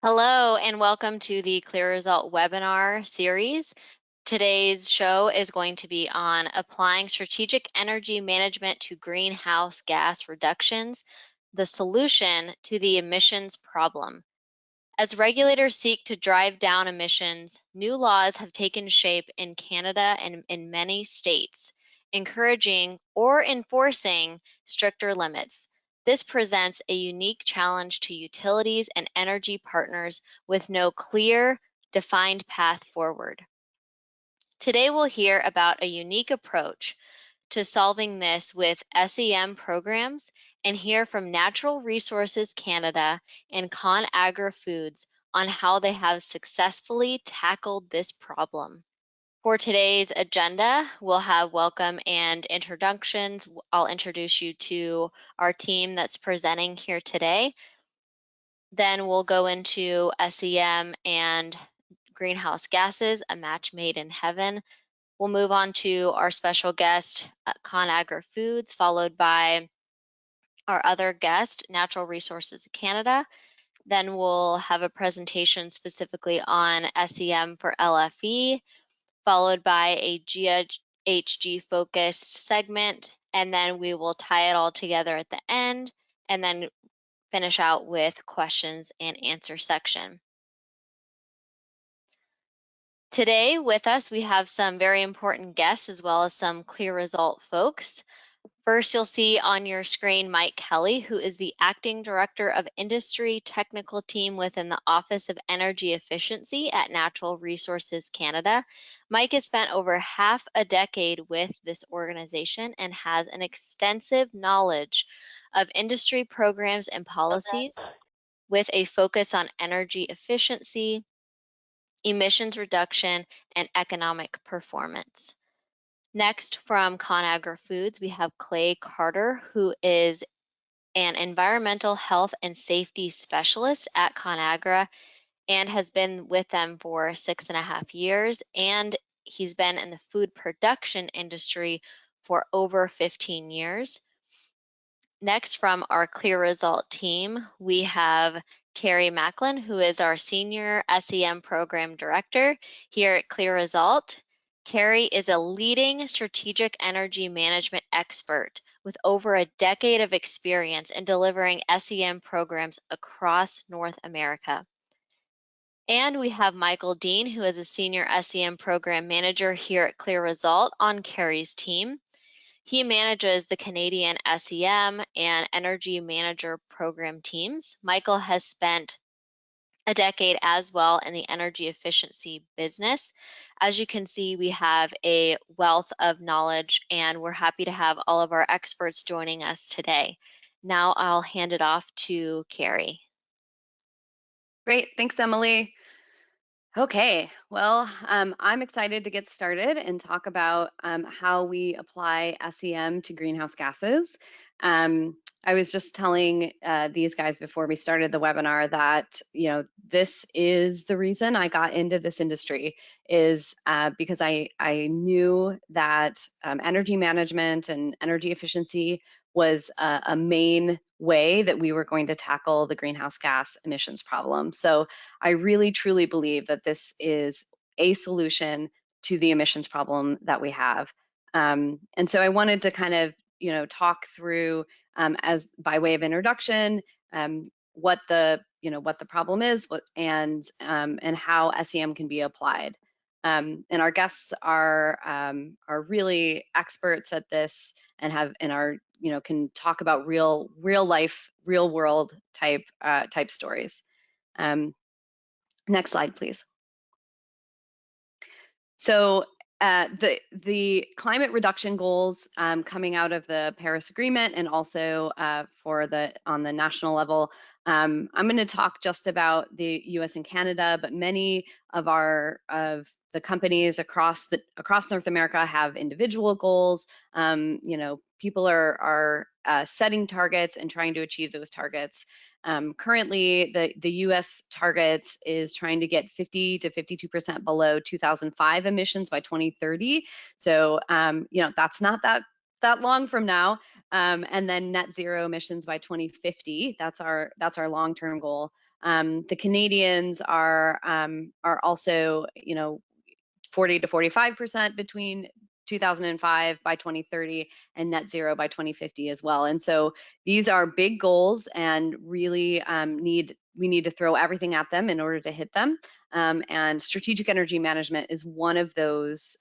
Hello and welcome to the CLEAResult webinar series. Today's show is going to be on applying strategic energy management to greenhouse gas reductions, the solution to the emissions problem. As regulators seek to drive down emissions, new laws have taken shape in Canada and in many states, encouraging or enforcing stricter limits. This presents a unique challenge to utilities and energy partners with no clear, defined path forward. Today, we'll hear about a unique approach to solving this with SEM programs and hear from Natural Resources Canada and ConAgra Foods on how they have successfully tackled this problem. For today's agenda, we'll have welcome and introductions. I'll introduce you to our team that's presenting here today. Then we'll go into SEM and greenhouse gases, a match made in heaven. We'll move on to our special guest, ConAgra Foods, followed by our other guest, Natural Resources Canada. Then we'll have a presentation specifically on SEM for LFE, followed by a GHG focused segment, and then we will tie it all together at the end, and then finish out with questions and answer section. Today with us, we have some very important guests as well as some CLEAResult folks. First, you'll see on your screen Mike Kelly, who is the Acting Director of Industry Technical Team within the Office of Energy Efficiency at Natural Resources Canada. Mike has spent over half a decade with this organization and has an extensive knowledge of industry programs and policies with a focus on energy efficiency, emissions reduction, and economic performance. Next, from ConAgra Foods, we have Clay Carter, who is an environmental health and safety specialist at ConAgra and has been with them for 6.5 years. And he's been in the food production industry for over 15 years. Next, from our CLEAResult team, we have Carrie Macklin, who is our Senior SEM Program Director here at CLEAResult. Carrie is a leading strategic energy management expert with over a decade of experience in delivering SEM programs across North America. And we have Michael Dean, who is a Senior SEM Program Manager here at CLEAResult on Carrie's team. He manages the Canadian SEM and Energy Manager program teams. Michael has spent a decade as well in the energy efficiency business. As you can see, we have a wealth of knowledge and we're happy to have all of our experts joining us today. Now I'll hand it off to Carrie. Great, thanks, Emily. Okay, well, I'm excited to get started and talk about how we apply SEM to greenhouse gases. I was just telling these guys before we started the webinar that, this is the reason I got into this industry is because I knew that energy management and energy efficiency was a main way that we were going to tackle the greenhouse gas emissions problem. So I really truly believe that this is a solution to the emissions problem that we have. And so I wanted to kind of, talk through as by way of introduction, what the problem is, and how SEM can be applied. And our guests are really experts at this and are can talk about real life, real world type stories. Next slide, please. So the climate reduction goals coming out of the Paris Agreement and also on the national level, I'm going to talk just about the U.S. and Canada, but many of the companies across North America have individual goals. People are setting targets and trying to achieve those targets. Currently, the U.S. targets is trying to get 50 to 52% below 2005 emissions by 2030. So, that's not that long from now. And then net zero emissions by 2050. That's our long-term goal. The Canadians are also, 40 to 45% between 2005 by 2030 and net zero by 2050 as well. And so these are big goals and really we need to throw everything at them in order to hit them. And strategic energy management is one of those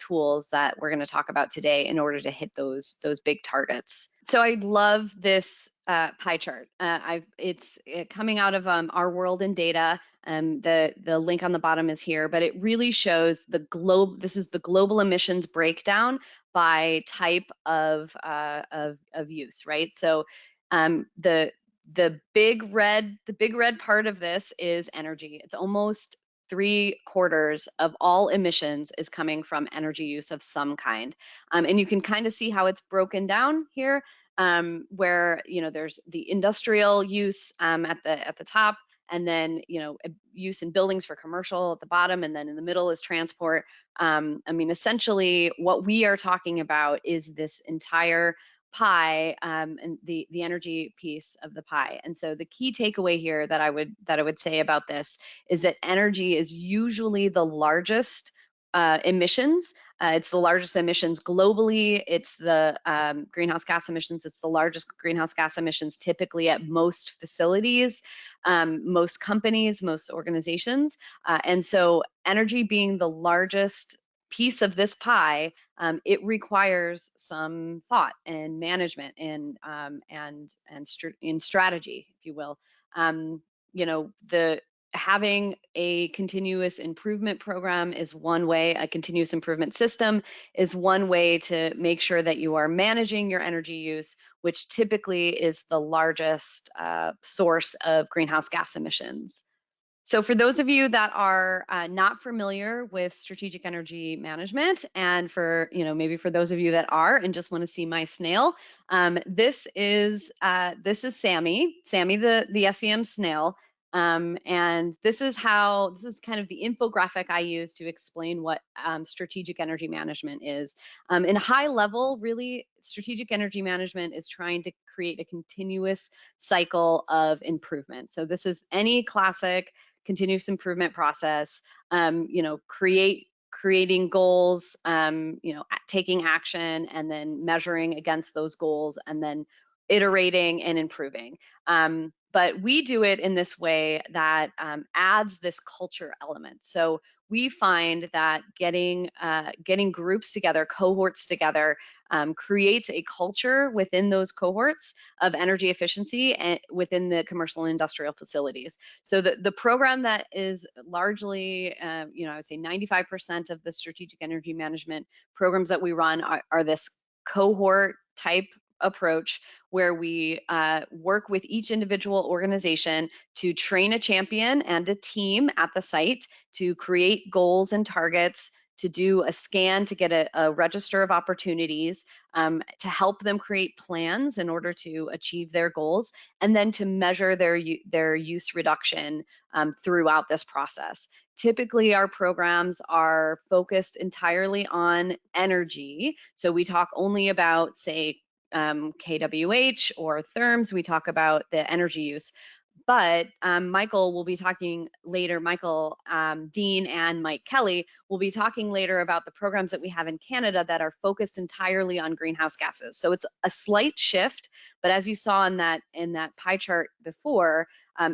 tools that we're going to talk about today in order to hit those big targets. So I love this pie chart. It's coming out of Our World in Data. The link on the bottom is here, but it really shows this is the global emissions breakdown by type of use, right? So the big red part of this is energy. It's almost 3/4 of all emissions is coming from energy use of some kind. And you can kind of see how it's broken down here, where there's the industrial use at the top, and then use in buildings for commercial at the bottom, and then in the middle is transport. I mean, essentially what we are talking about is this entire pie, and the energy piece of the pie. And so the key takeaway here that I would say about this is that energy is usually the largest emissions. It's the largest emissions globally. It's the greenhouse gas emissions. It's the largest greenhouse gas emissions typically at most facilities, most companies, most organizations. And so energy being the largest piece of this pie, it requires some thought and management and in strategy, if you will. Having a continuous improvement program is one way. A continuous improvement system is one way to make sure that you are managing your energy use, which typically is the largest source of greenhouse gas emissions. So for those of you that are not familiar with strategic energy management, and for maybe for those of you that are and just want to see my snail, this is Sammy the SEM snail. And this is kind of the infographic I use to explain what strategic energy management is. In high level, really, strategic energy management is trying to create a continuous cycle of improvement. So this is any classic continuous improvement process, creating goals, taking action, and then measuring against those goals, and then iterating and improving. But we do it in this way that adds this culture element. So we find that getting groups together, cohorts together, creates a culture within those cohorts of energy efficiency and within the commercial and industrial facilities. So the program that is largely, I would say 95% of the strategic energy management programs that we run are this cohort type approach, where we work with each individual organization to train a champion and a team at the site to create goals and targets, to do a scan to get a register of opportunities, to help them create plans in order to achieve their goals, and then to measure their use reduction throughout this process. Typically, our programs are focused entirely on energy. So we talk only about, say, kWh or therms. We talk about the energy use. But Michael will be talking later, Michael, Dean, and Mike Kelly will be talking later about the programs that we have in Canada that are focused entirely on greenhouse gases. So it's a slight shift, but as you saw in that pie chart before,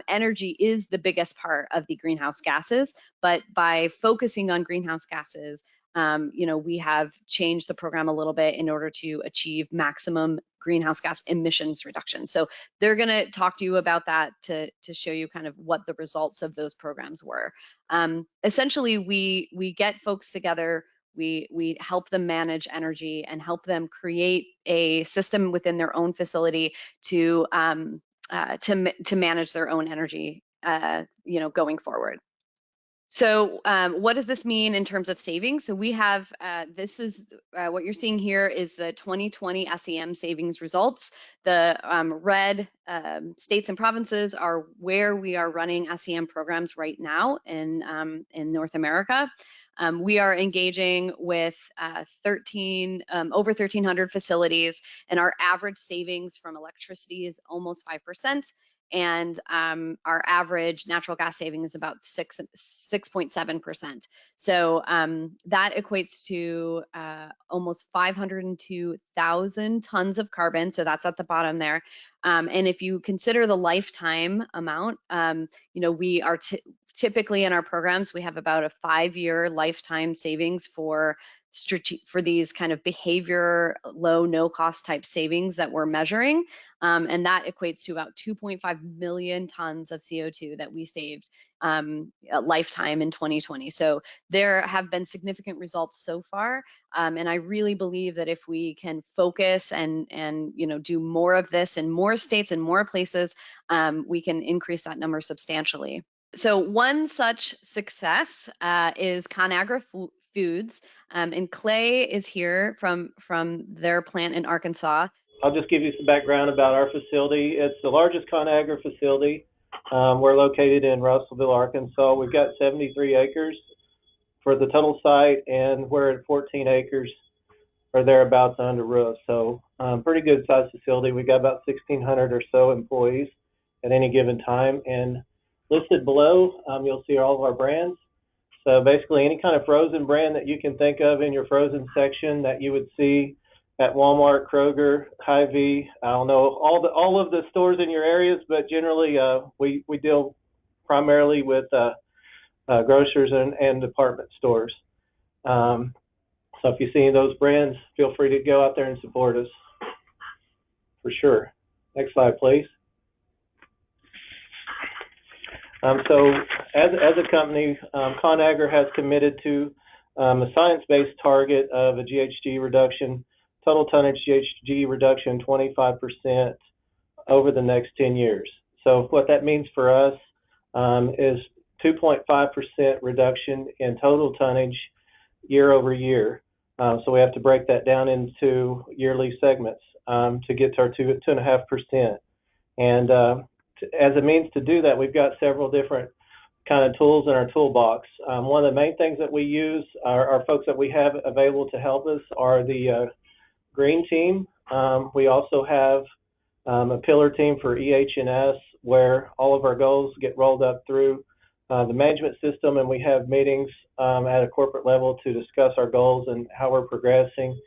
energy is the biggest part of the greenhouse gases. But by focusing on greenhouse gases, we have changed the program a little bit in order to achieve maximum greenhouse gas emissions reduction. So they're going to talk to you about that to show you kind of what the results of those programs were. Essentially, we get folks together, we help them manage energy and help them create a system within their own facility to manage their own energy, going forward. So what does this mean in terms of savings? So we have, this is what you're seeing here is the 2020 SEM savings results. The red states and provinces are where we are running SEM programs right now in North America. We are engaging with over 1,300 facilities, and our average savings from electricity is almost 5%. and our average natural gas saving is about 6.7%. So that equates to almost 502,000 tons of carbon. So that's at the bottom there. And if you consider the lifetime amount, we are typically in our programs, we have about a 5-year lifetime savings for these kind of behavior, low, no cost type savings that we're measuring. And that equates to about 2.5 million tons of CO2 that we saved a lifetime in 2020. So there have been significant results so far. And I really believe that if we can focus and do more of this in more states and more places, we can increase that number substantially. So one such success is ConAgra Foods, and Clay is here from their plant in Arkansas. I'll just give you some background about our facility. It's the largest ConAgra facility. We're located in Russellville, Arkansas. We've got 73 acres for the total site, and we're at 14 acres or thereabouts under roof. So pretty good size facility. We've got about 1,600 or so employees at any given time. And listed below, you'll see all of our brands. So basically any kind of frozen brand that you can think of in your frozen section that you would see at Walmart, Kroger, Hy-Vee, I don't know, all of the stores in your areas, but generally we deal primarily with grocers and department stores. So if you see those brands, feel free to go out there and support us for sure. Next slide, please. So as a company, ConAgra has committed to a science-based target of a GHG reduction, total tonnage GHG reduction 25% over the next 10 years. So what that means for us is 2.5% reduction in total tonnage year over year. So we have to break that down into yearly segments to get to our 2.5%. And as a means to do that, we've got several different kind of tools in our toolbox. One of the main things that we use, our folks that we have available to help us are the green team. We also have a pillar team for EH&S where all of our goals get rolled up through the management system, and we have meetings at a corporate level to discuss our goals and how we're progressing.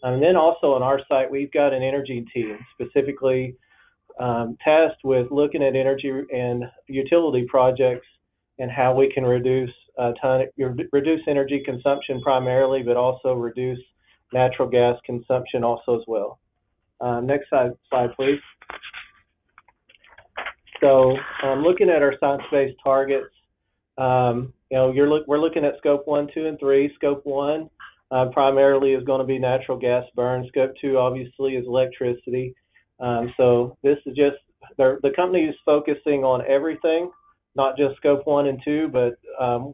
And then also on our site, we've got an energy team specifically tasked with looking at energy and utility projects and how we can reduce energy consumption primarily, but also reduce natural gas consumption also as well. Next slide, please. So looking at our science-based targets, we're looking at scope 1, 2, and 3. Scope 1 primarily is going to be natural gas burn. Scope 2 obviously is electricity. So this is just, the company is focusing on everything, not just scope 1 and 2, but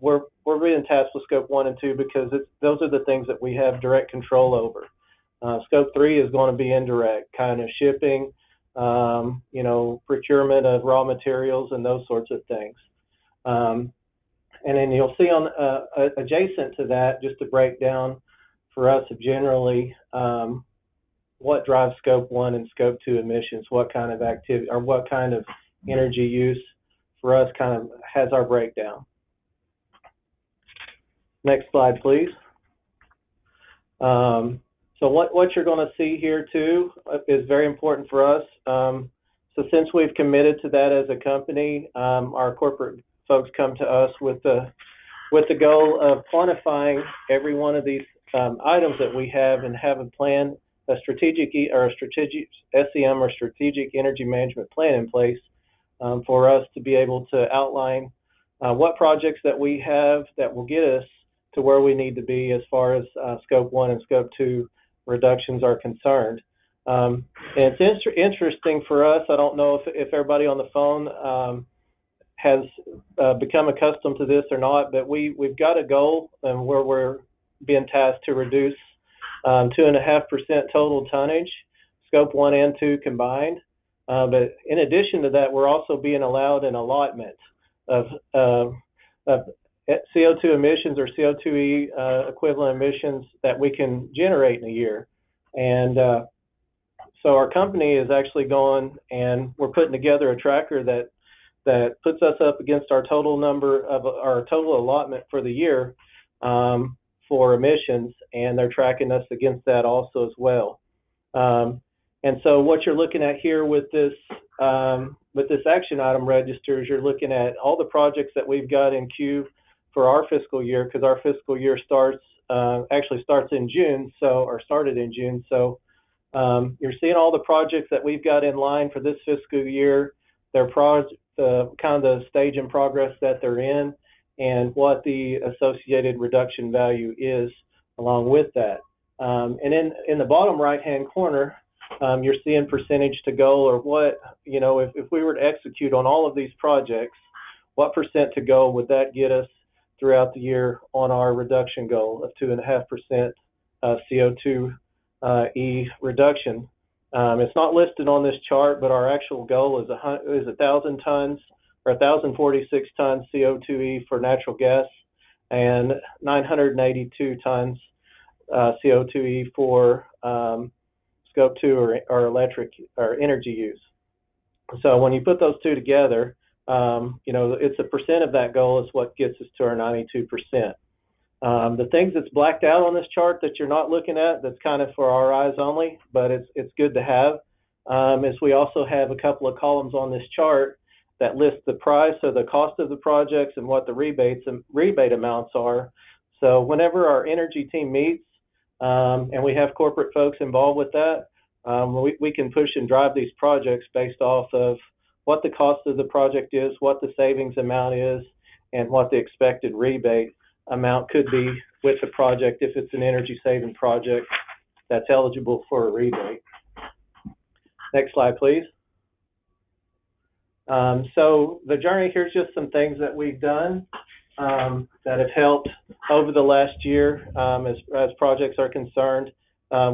we're being tasked with scope 1 and 2 because those are the things that we have direct control over. Scope 3 is going to be indirect, kind of shipping, procurement of raw materials and those sorts of things. And then you'll see on adjacent to that, just to break down for us generally, what drives scope 1 and scope 2 emissions, what kind of activity or what kind of energy use for us kind of has our breakdown. Next slide, please. So what you're going to see here too is very important for us. So since we've committed to that as a company, our corporate folks come to us with the goal of quantifying every one of these items that we have and have a plan, a strategic SEM or strategic energy management plan in place for us to be able to outline what projects that we have that will get us to where we need to be as far as scope 1 and scope 2 reductions are concerned. And it's interesting for us. I don't know if everybody on the phone has become accustomed to this or not, but we've got a goal where we're being tasked to reduce 2.5% total tonnage, scope 1 and 2 combined. But in addition to that, we're also being allowed an allotment of CO2 emissions or CO2e equivalent emissions that we can generate in a year. And So our company is actually going, and we're putting together a tracker that puts us up against our total number of our total allotment for the year for emissions, and they're tracking us against that also as well. And so what you're looking at here with this action item register is you're looking at all the projects that we've got in queue for our fiscal year, because our fiscal year actually starts in June, or started in June. So you're seeing all the projects that we've got in line for this fiscal year, their kind of the stage in progress that they're in, and what the associated reduction value is along with that. And in the bottom right-hand corner, you're seeing percentage to goal, or what, if we were to execute on all of these projects, what percent to goal would that get us throughout the year on our reduction goal of 2.5% CO2e reduction. It's not listed on this chart, but our actual goal is 1,000 tons, or 1,046 tons CO2e for natural gas, and 982 tons CO2e for scope 2 or electric or energy use. So when you put those two together, it's a percent of that goal is what gets us to our 92%. The things that's blacked out on this chart that you're not looking at, that's kind of for our eyes only, but it's good to have, is we also have a couple of columns on this chart that list the price or the cost of the projects and what the rebate amounts are. So whenever our energy team meets, and we have corporate folks involved with that, we can push and drive these projects based off of what the cost of the project is, what the savings amount is, and what the expected rebate amount could be with the project if it's an energy saving project that's eligible for a rebate. Next slide, please. So the journey, here's just some things that we've done that have helped over the last year as projects are concerned.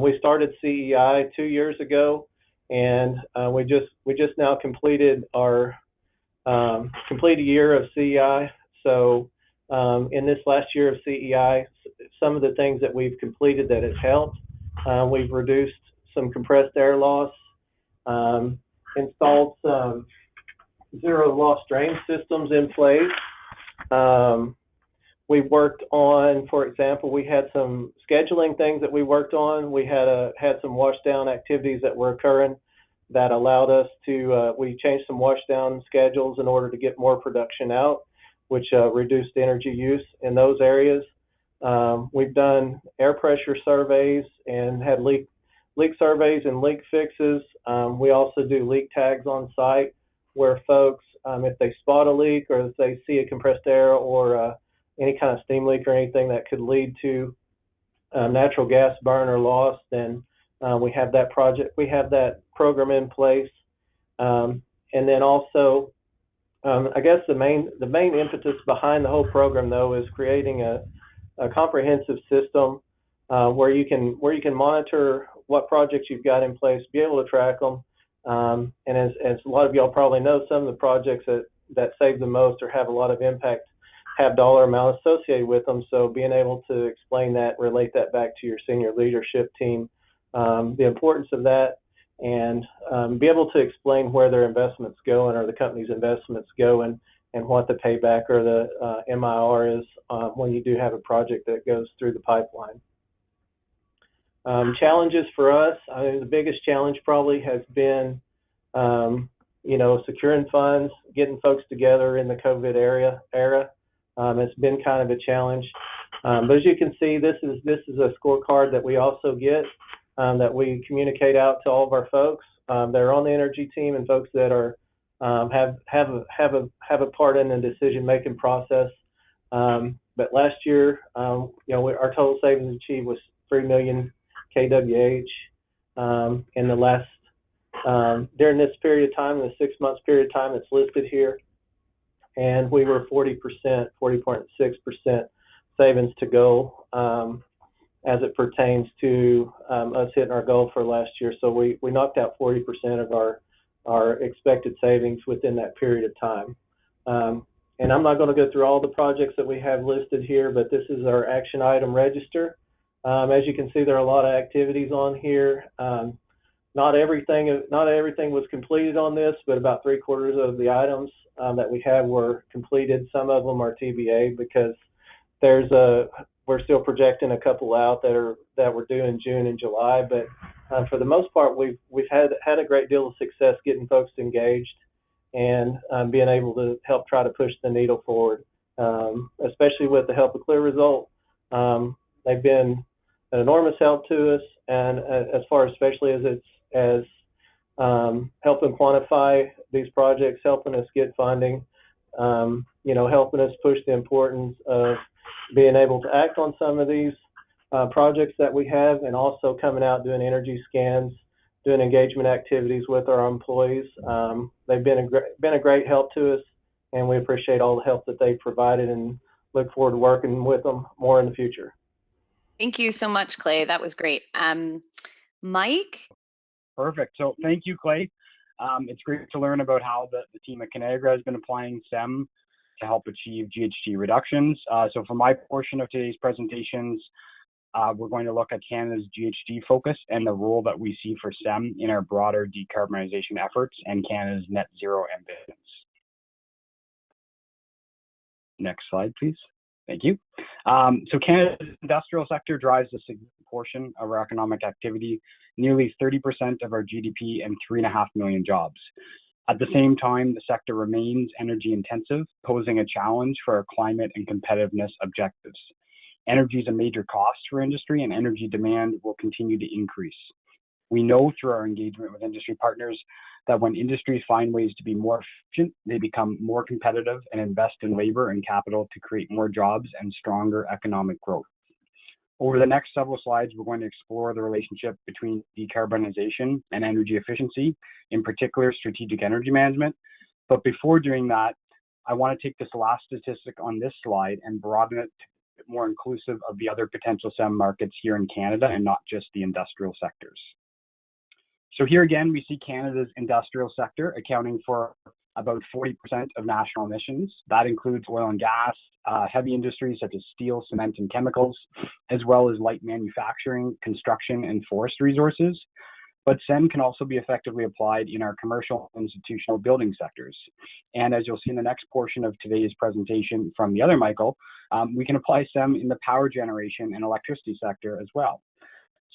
We started CEI 2 years ago, and we just now completed our complete a year of CEI. So in this last year of CEI, some of the things that we've completed that has helped, we've reduced some compressed air loss, installed some zero loss drain systems in place. We worked on, for example, we had some scheduling things that we worked on. We had some wash down activities that were occurring that allowed us to, we changed some wash down schedules in order to get more production out, which reduced energy use in those areas. We've done air pressure surveys and had leak surveys and leak fixes. We also do leak tags on site where folks, if they spot a leak or if they see a compressed air or any kind of steam leak or anything that could lead to natural gas burn or loss, then we have that program in place. And then also, I guess the main impetus behind the whole program, though, is creating a comprehensive system where you can monitor what projects you've got in place, be able to track them. And as a lot of y'all probably know, some of the projects that save the most or have a lot of impact have dollar amount associated with them. So being able to explain that, relate that back to your senior leadership team, the importance of that, and be able to explain where their investments go or the company's investments go, and what the payback or the MIR is when you do have a project that goes through the pipeline. Challenges for us, I mean, the biggest challenge probably has been, securing funds, getting folks together in the COVID era. It's been kind of a challenge. But as you can see, this is a scorecard that we also get, that we communicate out to all of our folks that are on the energy team and folks that are have a part in the decision-making process. But last year, our total savings achieved was 3 million kWh in the last during this period of time, the 6 months period of time that's listed here, and we were 40.6% savings to goal as it pertains to us hitting our goal for last year. So we knocked out 40% of our expected savings within that period of time. And I'm not going to go through all the projects that we have listed here, but this is our action item register. As you can see, there are a lot of activities on here. not everything was completed on this, but about 3/4 of the items that we have were completed. Some of them are TBA because we're still projecting a couple out that were due in June and July. But for the most part, we've had a great deal of success getting folks engaged and being able to help try to push the needle forward, especially with the help of CLEAResult. They've been an enormous help to us, and as far especially as helping quantify these projects, helping us get funding, helping us push the importance of being able to act on some of these projects that we have, and also coming out doing energy scans, doing engagement activities with our employees. They've been a great help to us, and we appreciate all the help that they've provided and look forward to working with them more in the future. Thank you so much, Clay. That was great. Mike? Perfect. So thank you, Clay. It's great to learn about how the team at Conagra has been applying SEM to help achieve GHG reductions. So for my portion of today's presentations, we're going to look at Canada's GHG focus and the role that we see for SEM in our broader decarbonization efforts and Canada's net zero ambitions. Next slide, please. Thank you. So Canada's industrial sector drives a significant portion of our economic activity, nearly 30% of our GDP and 3.5 million jobs. At the same time, the sector remains energy intensive, posing a challenge for our climate and competitiveness objectives. Energy is a major cost for industry, and energy demand will continue to increase. We know through our engagement with industry partners that when industries find ways to be more efficient, they become more competitive and invest in labor and capital to create more jobs and stronger economic growth. Over the next several slides, we're going to explore the relationship between decarbonization and energy efficiency, in particular strategic energy management. But before doing that, I want to take this last statistic on this slide and broaden it to be more inclusive of the other potential SEM markets here in Canada and not just the industrial sectors. So here again, we see Canada's industrial sector accounting for about 40% of national emissions. That includes oil and gas, heavy industries such as steel, cement, and chemicals, as well as light manufacturing, construction, and forest resources. But SEM can also be effectively applied in our commercial and institutional building sectors. And as you'll see in the next portion of today's presentation from the other Michael, we can apply SEM in the power generation and electricity sector as well.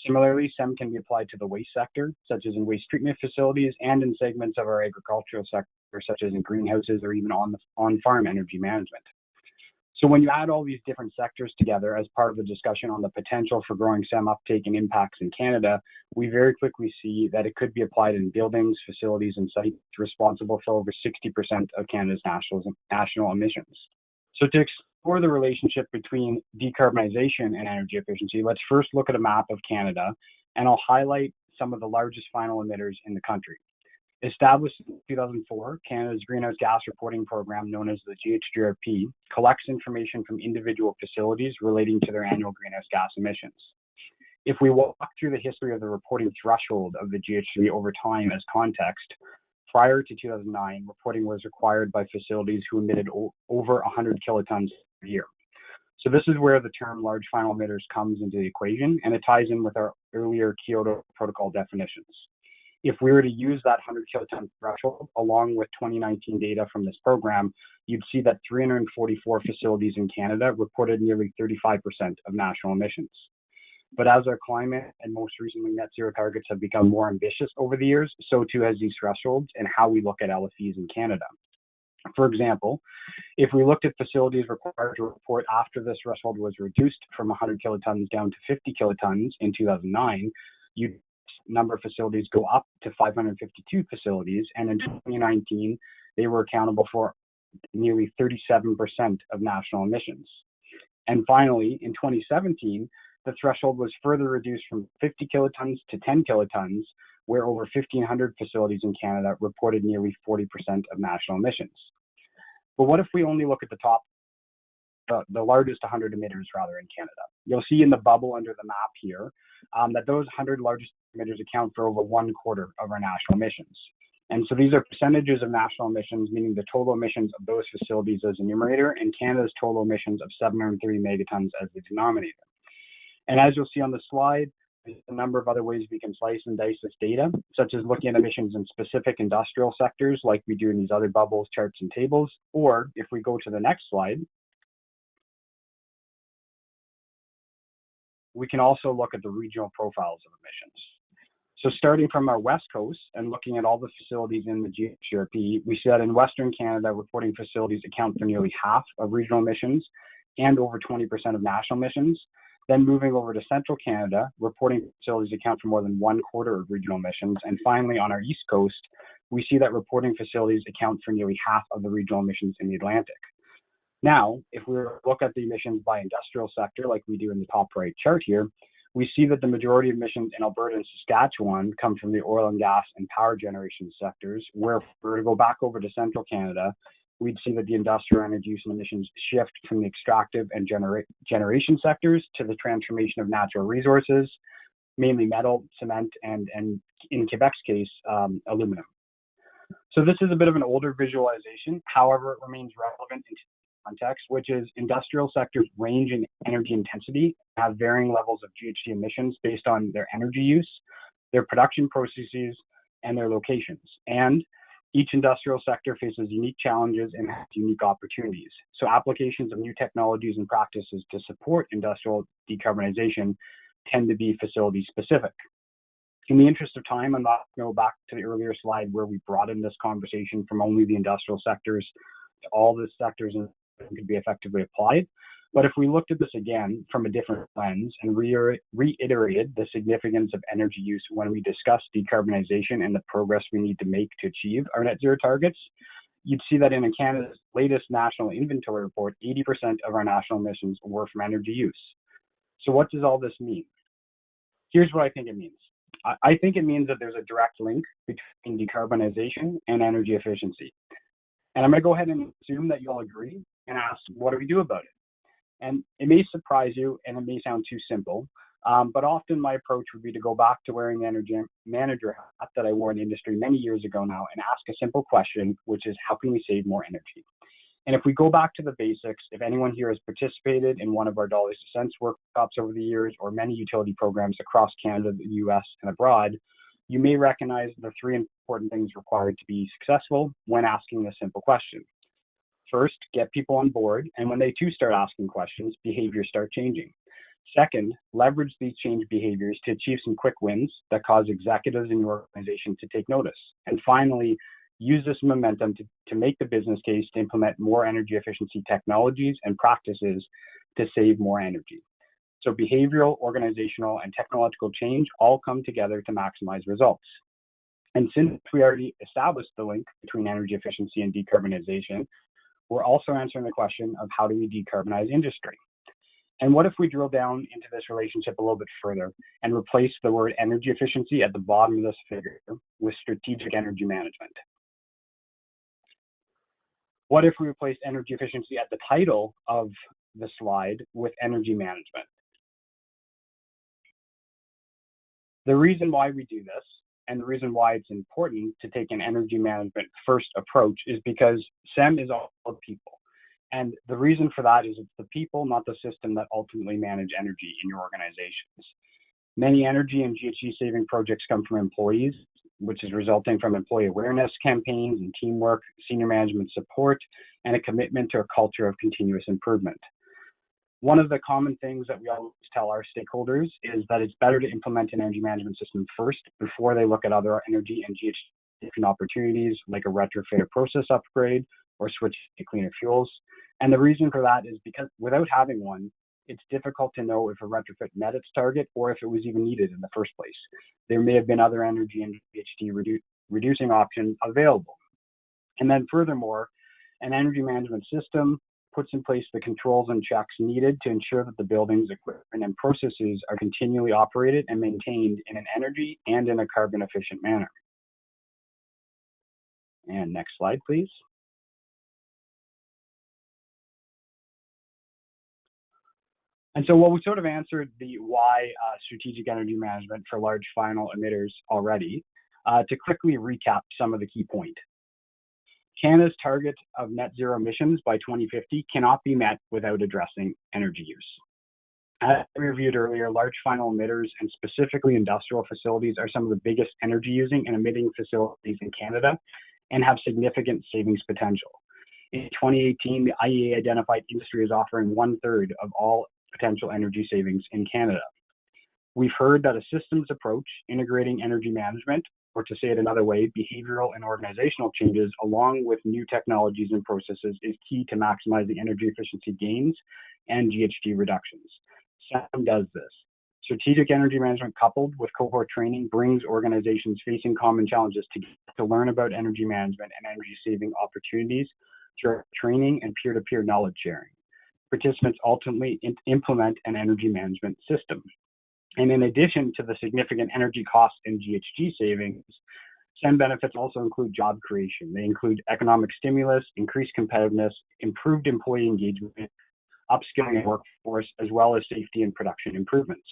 Similarly, SEM can be applied to the waste sector, such as in waste treatment facilities and in segments of our agricultural sector, such as in greenhouses or even on-farm energy management. So when you add all these different sectors together as part of the discussion on the potential for growing SEM uptake and impacts in Canada, we very quickly see that it could be applied in buildings, facilities, and sites responsible for over 60% of Canada's national emissions. So to explore the relationship between decarbonization and energy efficiency, let's first look at a map of Canada, and I'll highlight some of the largest final emitters in the country. Established in 2004, Canada's Greenhouse Gas Reporting Program, known as the GHGRP, collects information from individual facilities relating to their annual greenhouse gas emissions. If we walk through the history of the reporting threshold of the GHG over time as context, prior to 2009, reporting was required by facilities who emitted over 100 kilotons per year. So this is where the term large final emitters comes into the equation, and it ties in with our earlier Kyoto Protocol definitions. If we were to use that 100 kiloton threshold along with 2019 data from this program, you'd see that 344 facilities in Canada reported nearly 35% of national emissions. But as our climate and most recently net zero targets have become more ambitious over the years, so too has these thresholds and how we look at LFEs in Canada. For example, if we looked at facilities required to report after this threshold was reduced from 100 kilotons down to 50 kilotons in 2009, you'd number of facilities go up to 552 facilities, and in 2019, they were accountable for nearly 37% of national emissions. And finally, in 2017, the threshold was further reduced from 50 kilotons to 10 kilotons, where over 1,500 facilities in Canada reported nearly 40% of national emissions. But what if we only look at the top, the largest 100 emitters rather in Canada? You'll see in the bubble under the map here that those 100 largest emitters account for over 1/4 of our national emissions. And so these are percentages of national emissions, meaning the total emissions of those facilities as a numerator, and Canada's total emissions of 703 megatons as the denominator. And as you'll see on the slide, There's a number of other ways we can slice and dice this data, such as looking at emissions in specific industrial sectors like we do in these other bubbles, charts, and tables. Or if we go to the next slide, we can also look at the regional profiles of emissions. So starting from our West Coast and looking at all the facilities in the GHGRP, we see that in Western Canada, reporting facilities account for nearly half of regional emissions and over 20% of national emissions. Then moving over to Central Canada, reporting facilities account for more than 1/4 of regional emissions. And finally, on our East Coast, we see that reporting facilities account for nearly half of the regional emissions in the Atlantic. Now, if we look at the emissions by industrial sector, like we do in the top right chart here, we see that the majority of emissions in Alberta and Saskatchewan come from the oil and gas and power generation sectors, where if we were to go back over to Central Canada, we'd see that the industrial energy use and emissions shift from the extractive and generation sectors to the transformation of natural resources, mainly metal, cement, and in Quebec's case, aluminum. So this is a bit of an older visualization. However, it remains relevant in context, which is industrial sectors range in energy intensity, have varying levels of GHG emissions based on their energy use, their production processes, and their locations. And each industrial sector faces unique challenges and has unique opportunities. So applications of new technologies and practices to support industrial decarbonization tend to be facility specific. In the interest of time, I'm not going to go back to the earlier slide where we broadened this conversation from only the industrial sectors to all the sectors and could be effectively applied. But if we looked at this again from a different lens and reiterated the significance of energy use when we discuss decarbonization and the progress we need to make to achieve our net zero targets, you'd see that in Canada's latest national inventory report, 80% of our national emissions were from energy use. So what does all this mean? Here's what I think it means. I think it means that there's a direct link between decarbonization and energy efficiency. And I'm going to go ahead and assume that you all agree and ask, what do we do about it? And it may surprise you and it may sound too simple, but often my approach would be to go back to wearing the energy manager hat that I wore in the industry many years ago now and ask a simple question, which is how can we save more energy? And if we go back to the basics, if anyone here has participated in one of our dollars to cents workshops over the years or many utility programs across Canada, the US, and abroad, you may recognize the three important things required to be successful when asking this simple question. First, get people on board, and when they too start asking questions, behaviors start changing. Second, leverage these changed behaviors to achieve some quick wins that cause executives in your organization to take notice. And finally, use this momentum to make the business case to implement more energy efficiency technologies and practices to save more energy. So behavioral, organizational, and technological change all come together to maximize results. And since we already established the link between energy efficiency and decarbonization, we're also answering the question of how do we decarbonize industry? And what if we drill down into this relationship a little bit further and replace the word energy efficiency at the bottom of this figure with strategic energy management? What if we replace energy efficiency at the title of the slide with energy management? The reason why we do this and the reason why it's important to take an energy management first approach is because SEM is all about people. And the reason for that is it's the people, not the system, that ultimately manage energy in your organizations. Many energy and GHG saving projects come from employees, which is resulting from employee awareness campaigns and teamwork, senior management support, and a commitment to a culture of continuous improvement. One of the common things that we always tell our stakeholders is that it's better to implement an energy management system first before they look at other energy and GHG opportunities like a retrofit or process upgrade or switch to cleaner fuels. And the reason for that is because without having one, it's difficult to know if a retrofit met its target or if it was even needed in the first place. There may have been other energy and GHG reducing options available. And then furthermore, an energy management system puts in place the controls and checks needed to ensure that the buildings, equipment, and processes are continually operated and maintained in an energy and in a carbon efficient manner. And next slide, please. And so while we sort of answered the why strategic energy management for large final emitters already, to quickly recap some of the key points. Canada's target of net zero emissions by 2050 cannot be met without addressing energy use. As we reviewed earlier, large final emitters and specifically industrial facilities are some of the biggest energy using and emitting facilities in Canada and have significant savings potential. In 2018, the IEA identified industry as offering 1/3 of all potential energy savings in Canada. We've heard that a systems approach, integrating energy management, or to say it another way, behavioral and organizational changes, along with new technologies and processes, is key to maximizing energy efficiency gains and GHG reductions. SEM does this. Strategic energy management coupled with cohort training brings organizations facing common challenges to learn about energy management and energy saving opportunities through training and peer-to-peer knowledge sharing. Participants ultimately implement an energy management system. And in addition to the significant energy costs and GHG savings, SEM benefits also include job creation. They include economic stimulus, increased competitiveness, improved employee engagement, upskilling the workforce, as well as safety and production improvements.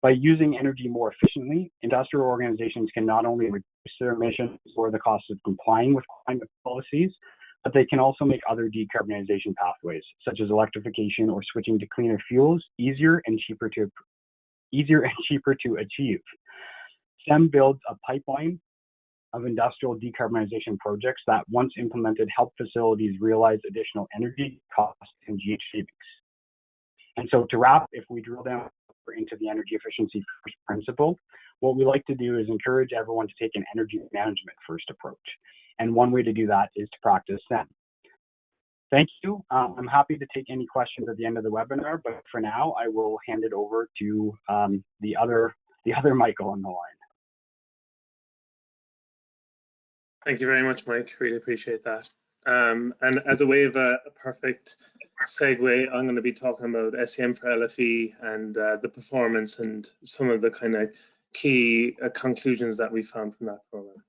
By using energy more efficiently, industrial organizations can not only reduce their emissions or the cost of complying with climate policies, but they can also make other decarbonization pathways, such as electrification or switching to cleaner fuels, easier and cheaper to achieve. SEM builds a pipeline of industrial decarbonization projects that, once implemented, help facilities realize additional energy costs and GHG savings. And so to wrap, if we drill down into the energy efficiency first principle, what we like to do is encourage everyone to take an energy management first approach. And one way to do that is to practice SEM. Thank you. I'm happy to take any questions at the end of the webinar, but for now, I will hand it over to the other Michael on the line. Thank you very much, Mike. Really appreciate that. And as a way of a perfect segue, I'm going to be talking about SEM for LFE and the performance and some of the kind of key conclusions that we found from that program.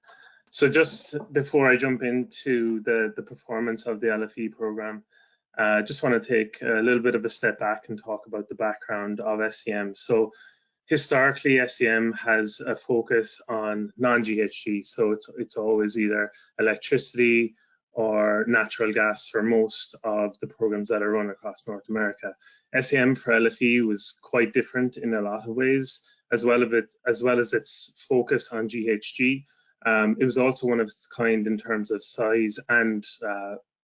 So just before I jump into the performance of the LFE program, I just want to take a little bit of a step back and talk about the background of SEM. So historically, SEM has a focus on non-GHG, so it's always either electricity or natural gas for most of the programs that are run across North America. SEM for LFE was quite different in a lot of ways, as well as its focus on GHG. It was also one of its kind in terms of size and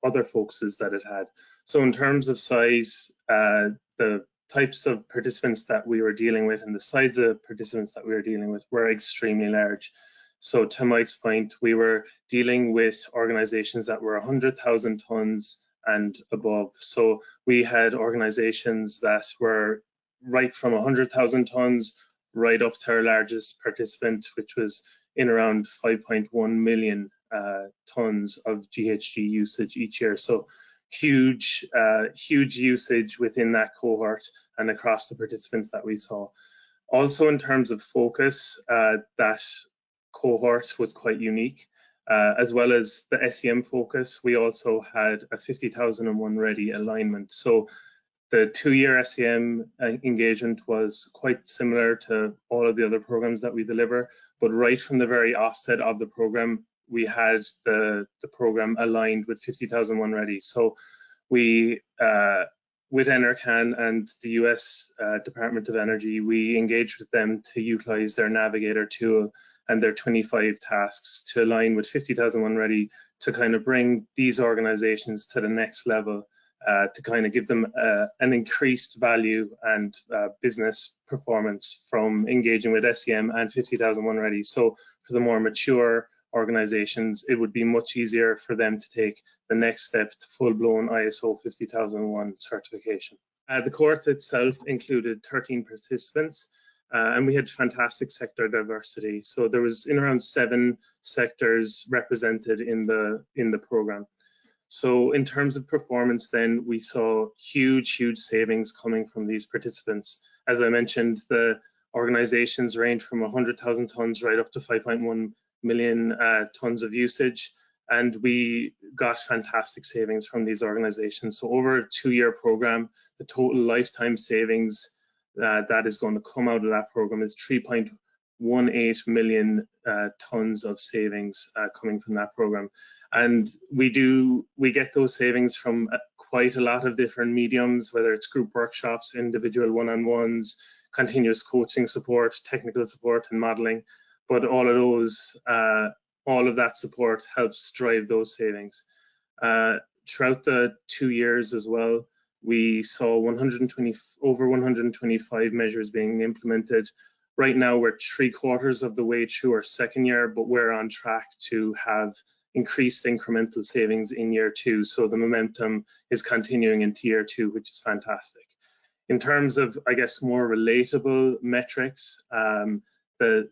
other focuses that it had. So in terms of size, the types of participants that we were dealing with and the size of participants that we were dealing with were extremely large. So to Mike's point, we were dealing with organizations that were 100,000 tons and above. So we had organizations that were right from 100,000 tons right up to our largest participant, which was in around 5.1 million tons of GHG usage each year. So huge usage within that cohort and across the participants that we saw. Also in terms of focus, that cohort was quite unique. As well as the SEM focus, we also had a 50,001 ready alignment. So the 2-year SEM engagement was quite similar to all of the other programs that we deliver, but right from the very offset of the program, we had the program aligned with 50,001 ready. So we, with NRCan and the US Department of Energy, we engaged with them to utilize their Navigator tool and their 25 tasks to align with 50,001 ready to kind of bring these organizations to the next level. To kind of give them an increased value and business performance from engaging with SEM and 50,001 ready. So for the more mature organizations, it would be much easier for them to take the next step to full-blown ISO 50001 certification. The cohort itself included 13 participants, and we had fantastic sector diversity. So there was in around 7 sectors represented in the program. So in terms of performance, then we saw huge savings coming from these participants. As I mentioned, the organizations range from 100,000 tons right up to 5.1 million tons of usage. And we got fantastic savings from these organizations. So over a 2-year program, the total lifetime savings that is going to come out of that program is 3.18 million tons of savings coming from that program. And we get those savings from quite a lot of different mediums, whether it's group workshops, individual one-on-ones, continuous coaching support, technical support and modeling. But all of those, all of that support helps drive those savings. Throughout the 2 years as well, we saw over 125 measures being implemented. Right now, we're 3/4 of the way through our second year, but we're on track to have increased incremental savings in year 2. So the momentum is continuing into year 2, which is fantastic. In terms of, I guess, more relatable metrics, the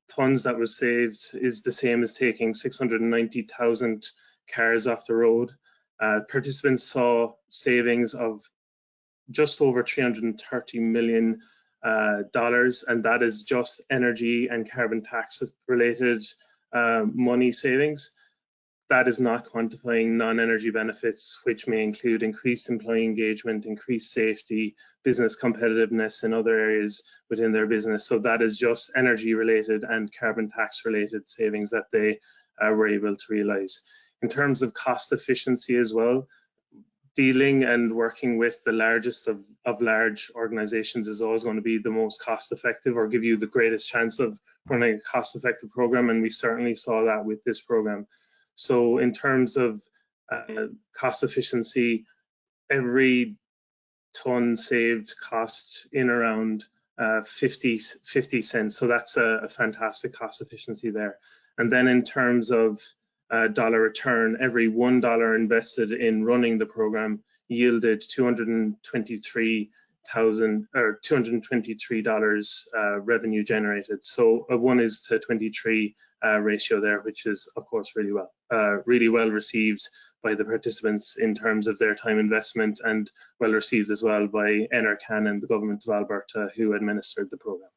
tons that was saved is the same as taking 690,000 cars off the road. Participants saw savings of just over $330 million, and that is just energy and carbon tax related money savings. That is not quantifying non-energy benefits, which may include increased employee engagement, increased safety, business competitiveness in other areas within their business. So that is just energy related and carbon tax related savings that they were able to realize. In terms of cost efficiency as well, dealing and working with the largest of large organizations is always going to be the most cost effective, or give you the greatest chance of running a cost effective program, and we certainly saw that with this program. So in terms of cost efficiency, every ton saved cost in around 50 cents. So that's a fantastic cost efficiency there. And then in terms of dollar return, every $1 invested in running the program yielded $223 revenue generated. So a 1:23 ratio there, which is of course really well received by the participants in terms of their time investment, and well received as well by NRCan and the government of Alberta, who administered the program.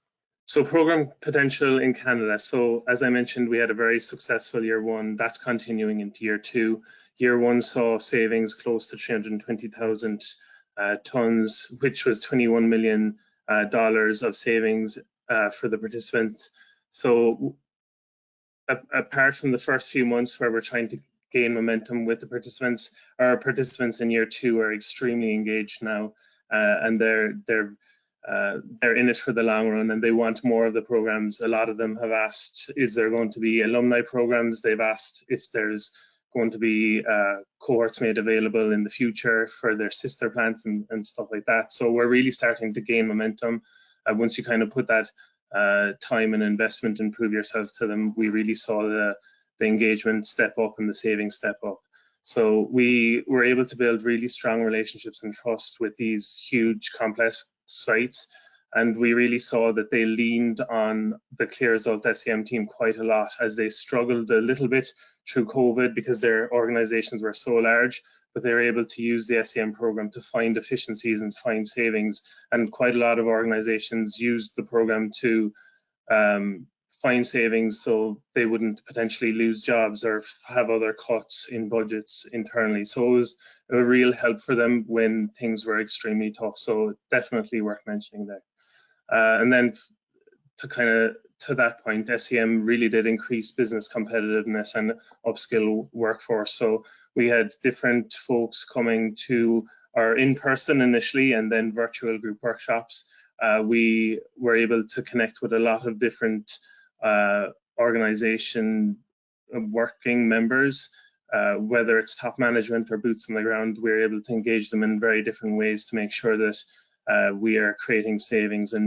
So program potential in Canada. So as I mentioned, we had a very successful year 1. That's continuing into year 2. Year 1 saw savings close to 320,000 tons, which was $21 million of savings for the participants. So apart from the first few months where we're trying to gain momentum with the participants, our participants in year 2 are extremely engaged now, and they're in it for the long run, and they want more of the programs. A lot of them have asked, is there going to be alumni programs? They've asked if there's going to be cohorts made available in the future for their sister plants and stuff like that. So we're really starting to gain momentum. Once you kind of put that time and investment and prove yourself to them, we really saw the engagement step up and the savings step up. So we were able to build really strong relationships and trust with these huge complex sites, and we really saw that they leaned on the CLEAResult SEM team quite a lot, as they struggled a little bit through COVID because their organizations were so large, but they were able to use the SEM program to find efficiencies and find savings. And quite a lot of organizations used the program to find savings so they wouldn't potentially lose jobs or have other cuts in budgets internally. So it was a real help for them when things were extremely tough. So definitely worth mentioning there. And then to that point, SEM really did increase business competitiveness and upskill workforce. So we had different folks coming to our in-person initially and then virtual group workshops. We were able to connect with a lot of different organization working members, whether it's top management or boots on the ground. We're able to engage them in very different ways to make sure that we are creating savings and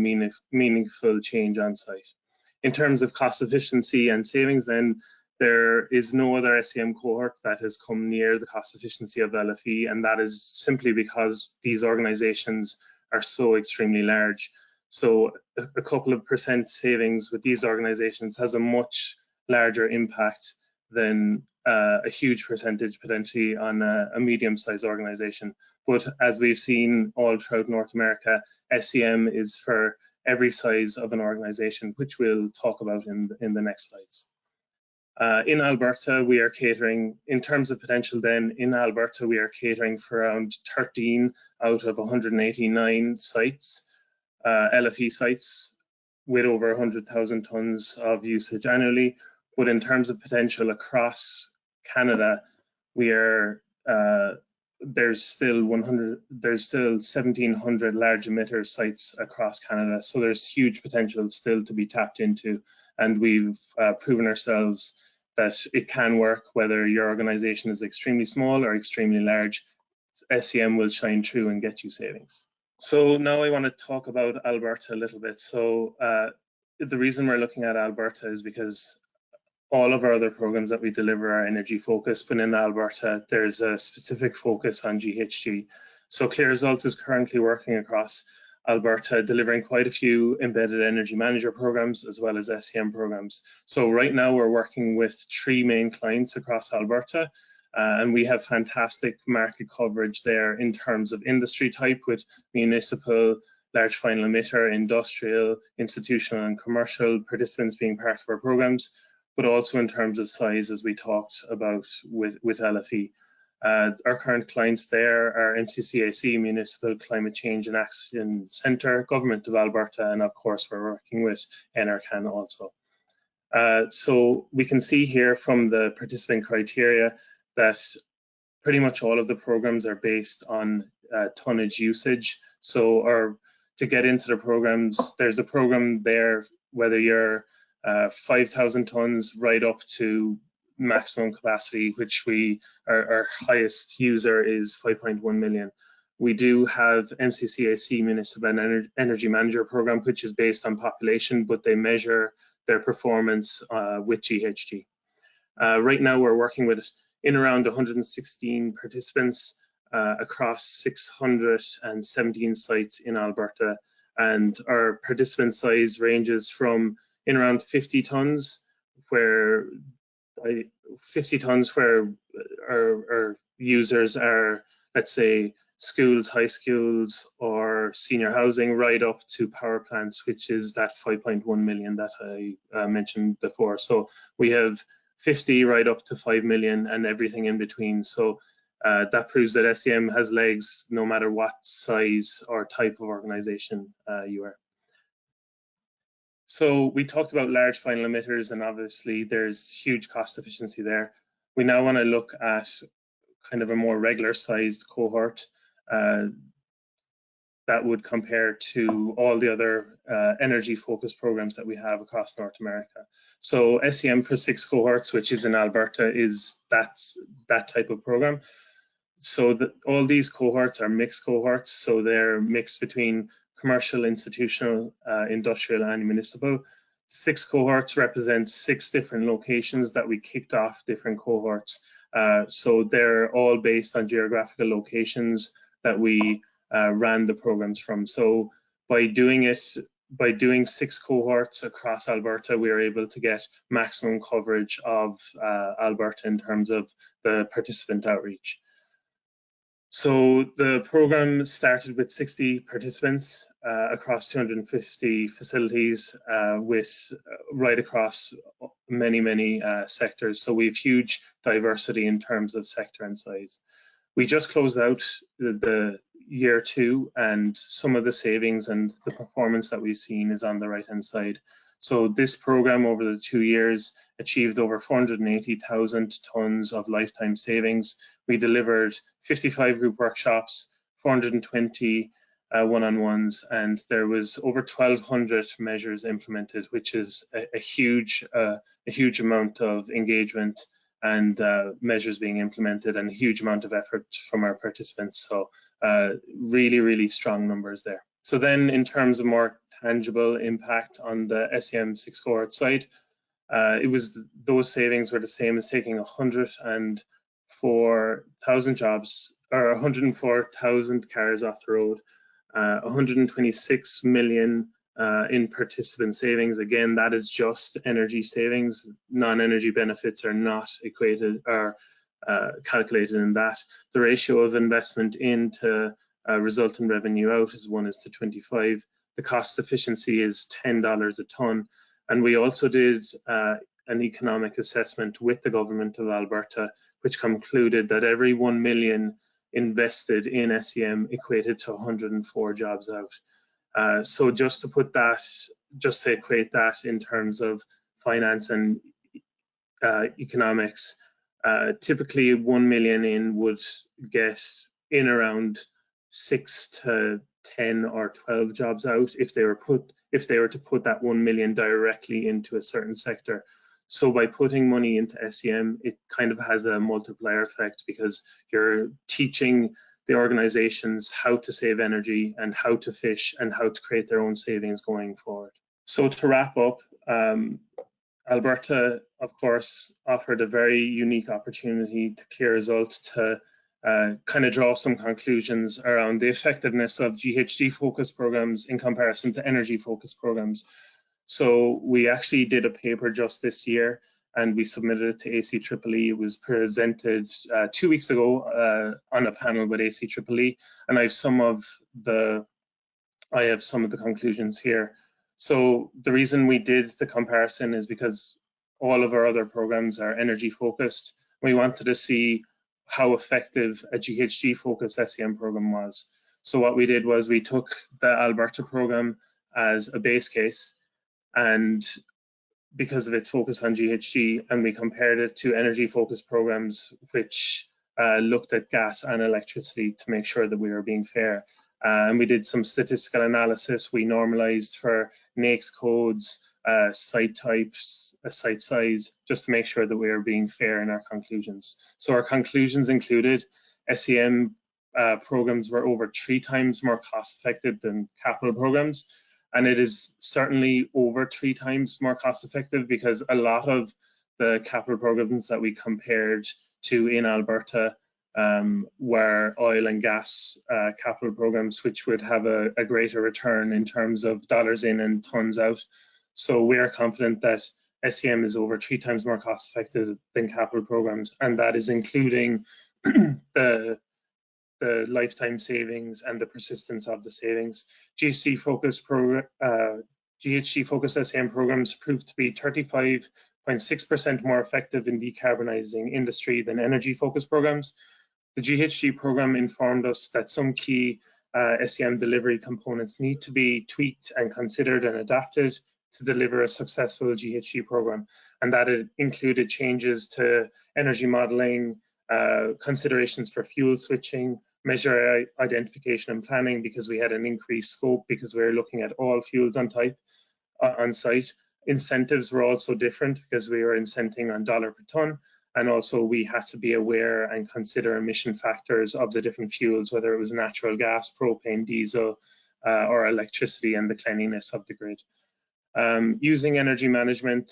meaningful change on site. In terms of cost efficiency and savings, then there is no other SEM cohort that has come near the cost efficiency of LFE, and that is simply because these organizations are so extremely large. So a couple of percent savings with these organizations has a much larger impact than a huge percentage potentially on a medium-sized organization. But as we've seen all throughout North America, SEM is for every size of an organization, which we'll talk about in the next slides. In Alberta, we are catering, in terms of potential then, in Alberta, we are catering for around 13 out of 189 sites, LFE sites, with over 100,000 tons of usage annually. But in terms of potential across Canada, we are there's still 1,700 large emitter sites across Canada. So there's huge potential still to be tapped into, and we've proven ourselves that it can work whether your organization is extremely small or extremely large. SEM will shine through and get you savings. So now I want to talk about Alberta a little bit. So the reason we're looking at Alberta is because all of our other programs that we deliver are energy focused, but in Alberta, there's a specific focus on GHG. So CLEAResult is currently working across Alberta, delivering quite a few embedded energy manager programs as well as SEM programs. So right now we're working with 3 main clients across Alberta, and we have fantastic market coverage there in terms of industry type with municipal, large final emitter, industrial, institutional and commercial participants being part of our programs, but also in terms of size, as we talked about with LFE. Our current clients there are MCCAC, Municipal Climate Change and Action Centre, Government of Alberta, and of course we're working with NRCan also. So we can see here from the participant criteria that pretty much all of the programs are based on tonnage usage. So to get into the programs, there's a program there, whether you're 5,000 tons right up to maximum capacity, which our highest user is 5.1 million. We do have MCCAC Municipal Energy Manager Program, which is based on population, but they measure their performance with GHG. Right now we're working with in around 116 participants across 617 sites in Alberta, and our participant size ranges from in around 50 tons, where our users are, let's say, schools, high schools, or senior housing, right up to power plants, which is that 5.1 million that I mentioned before. So we have 50 right up to 5 million and everything in between. So that proves that SEM has legs no matter what size or type of organization you are. So we talked about large final emitters, and obviously there's huge cost efficiency there. We now want to look at kind of a more regular sized cohort that would compare to all the other energy focused programs that we have across North America. So SEM for 6 cohorts, which is in Alberta, is that type of program. So all these cohorts are mixed cohorts, so they're mixed between commercial, institutional, industrial and municipal. 6 cohorts represent 6 different locations that we kicked off different cohorts. So they're all based on geographical locations that we ran the programs from. So by doing 6 cohorts across Alberta, we are able to get maximum coverage of Alberta in terms of the participant outreach. So the program started with 60 participants across 250 facilities with right across many sectors. So we have huge diversity in terms of sector and size. We just closed out the year 2, and some of the savings and the performance that we've seen is on the right hand side. So this program over the 2 years achieved over 480,000 tons of lifetime savings. We delivered 55 group workshops, 420 one-on-ones, and there was over 1,200 measures implemented, which is a huge amount of engagement and measures being implemented, and a huge amount of effort from our participants. So really strong numbers there. So then in terms of more tangible impact on the SEM 6 cohort side, those savings were the same as taking 104,000 jobs, or 104,000 cars off the road, 126 million in participant savings. Again, that is just energy savings. Non-energy benefits are not equated or calculated in that. The ratio of investment into resultant revenue out is 1:25. The cost efficiency is $10 a ton. And we also did an economic assessment with the government of Alberta, which concluded that every 1 million invested in SEM equated to 104 jobs out. So just to equate that in terms of finance and economics, typically 1 million in would get in around 6 to 10 or 12 jobs out if they were to put that 1 million directly into a certain sector. So by putting money into SEM, it kind of has a multiplier effect, because you're teaching the organizations how to save energy and how to fish and how to create their own savings going forward. So to wrap up, Alberta, of course, offered a very unique opportunity to CLEAResult to kind of draw some conclusions around the effectiveness of GHG focused programs in comparison to energy focused programs. So we actually did a paper just this year, and we submitted it to ACEEE. It was presented 2 weeks ago on a panel with ACEEE, and I have some of the conclusions here. So the reason we did the comparison is because all of our other programs are energy focused. We wanted to see how effective a GHG focused SEM program was. So what we did was we took the Alberta program as a base case, and because of its focus on GHG, and we compared it to energy focused programs which looked at gas and electricity to make sure that we were being fair. And we did some statistical analysis. We normalized for NAICS codes, site types, site size, just to make sure that we were being fair in our conclusions. So our conclusions included SEM programs were over 3 times more cost effective than capital programs. And it is certainly over 3 times more cost effective, because a lot of the capital programs that we compared to in Alberta were oil and gas capital programs, which would have a greater return in terms of dollars in and tons out. So we are confident that SEM is over 3 times more cost effective than capital programs, and that is including the lifetime savings and the persistence of the savings. GHG focused SEM programs proved to be 35.6% more effective in decarbonising industry than energy focused programs. The GHG program informed us that some key SEM delivery components need to be tweaked and considered and adapted to deliver a successful GHG program, and that it included changes to energy modelling, considerations for fuel switching, measure identification and planning, because we had an increased scope because we were looking at all fuels on site. Incentives were also different because we were incenting on dollar per ton, and also we had to be aware and consider emission factors of the different fuels, whether it was natural gas, propane, diesel, or electricity, and the cleanliness of the grid. Using energy management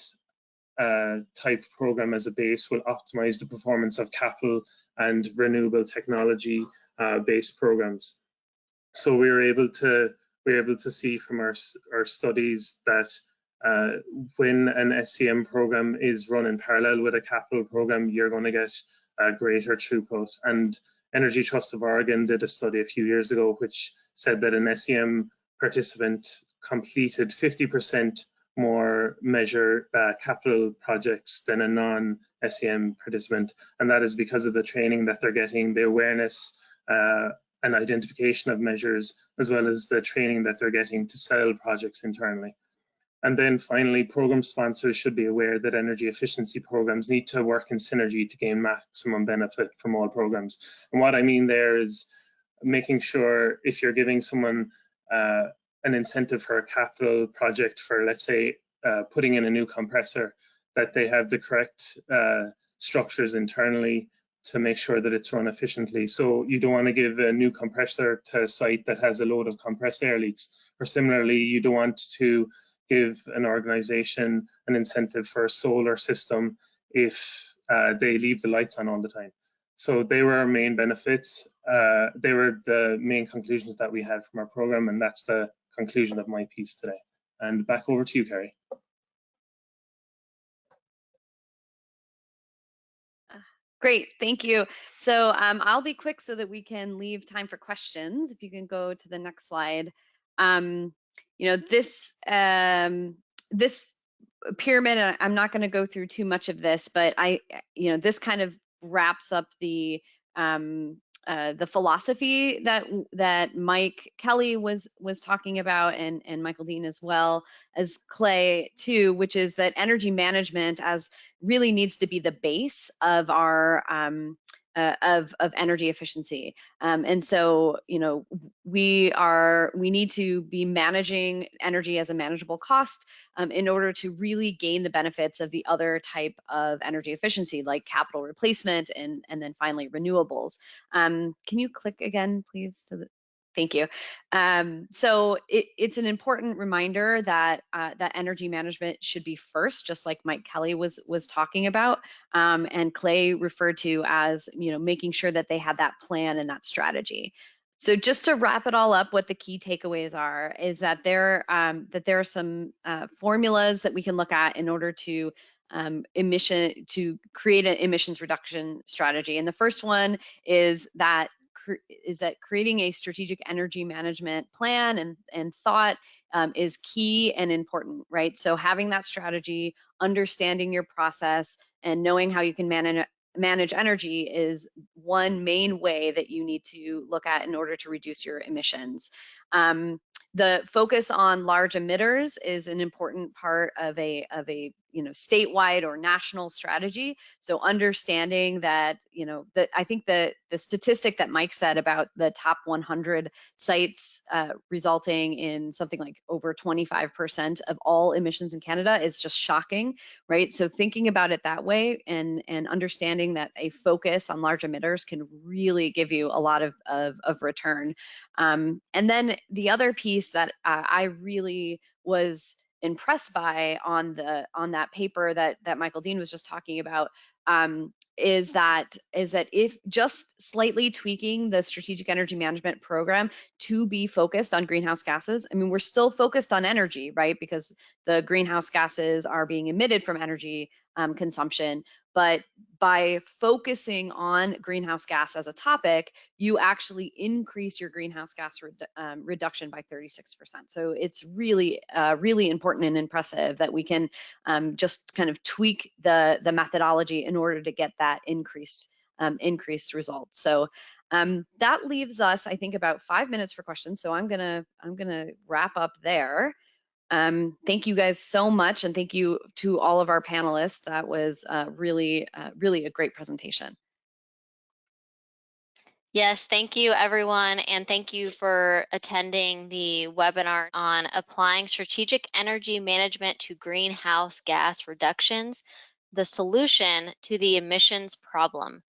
type program as a base will optimize the performance of capital and renewable technology based programs. So we were able to see from our studies that when an SEM program is run in parallel with a capital program, you're going to get a greater throughput. And Energy Trust of Oregon did a study a few years ago which said that an SEM participant completed 50% more measure capital projects than a non-SEM participant, and that is because of the training that they're getting, the awareness and identification of measures, as well as the training that they're getting to sell projects internally. And then finally, program sponsors should be aware that energy efficiency programs need to work in synergy to gain maximum benefit from all programs. And what I mean there is making sure if you're giving someone an incentive for a capital project for, let's say, putting in a new compressor, that they have the correct structures internally to make sure that it's run efficiently. So you don't want to give a new compressor to a site that has a load of compressed air leaks. Or similarly, you don't want to give an organization an incentive for a solar system if they leave the lights on all the time. So they were our main benefits. They were the main conclusions that we had from our program, and that's the conclusion of my piece today. And back over to you, Kerry. Great, thank you. So I'll be quick so that we can leave time for questions. If you can go to the next slide. You know, this pyramid, I'm not going to go through too much of this, but this kind of wraps up the philosophy that Mike Kelly was talking about, and Michael Dean as well as Clay too, which is that energy management really needs to be the base of our energy efficiency. And so, you know, we need to be managing energy as a manageable cost in order to really gain the benefits of the other type of energy efficiency, like capital replacement and then finally renewables. Can you click again, please? Thank you. So it's an important reminder that that energy management should be first, just like Mike Kelly was talking about, and Clay referred to as, you know, making sure that they had that plan and that strategy. So just to wrap it all up, what the key takeaways are is that there are some formulas that we can look at in order to create an emissions reduction strategy. And the first one is that creating a strategic energy management plan and thought is key and important, right? So having that strategy, understanding your process, and knowing how you can manage energy is one main way that you need to look at in order to reduce your emissions. The focus on large emitters is an important part of a you know, statewide or national strategy. So understanding that, you know, that I think the statistic that Mike said about the top 100 sites resulting in something like over 25% of all emissions in Canada is just shocking, right? So thinking about it that way and understanding that a focus on large emitters can really give you a lot of return. And then the other piece that I really was impressed by on that paper that Michael Dean was just talking about is that if just slightly tweaking the strategic energy management program to be focused on greenhouse gases, I mean, we're still focused on energy, right? Because the greenhouse gases are being emitted from energy consumption, but by focusing on greenhouse gas as a topic, you actually increase your greenhouse gas reduction by 36%. So it's really, really important and impressive that we can just kind of tweak the methodology in order to get that increased results. So that leaves us, I think, about 5 minutes for questions. So I'm gonna wrap up there. Thank you guys so much, and thank you to all of our panelists. That was really a great presentation. Yes, thank you everyone, and thank you for attending the webinar on applying strategic energy management to greenhouse gas reductions, the solution to the emissions problem.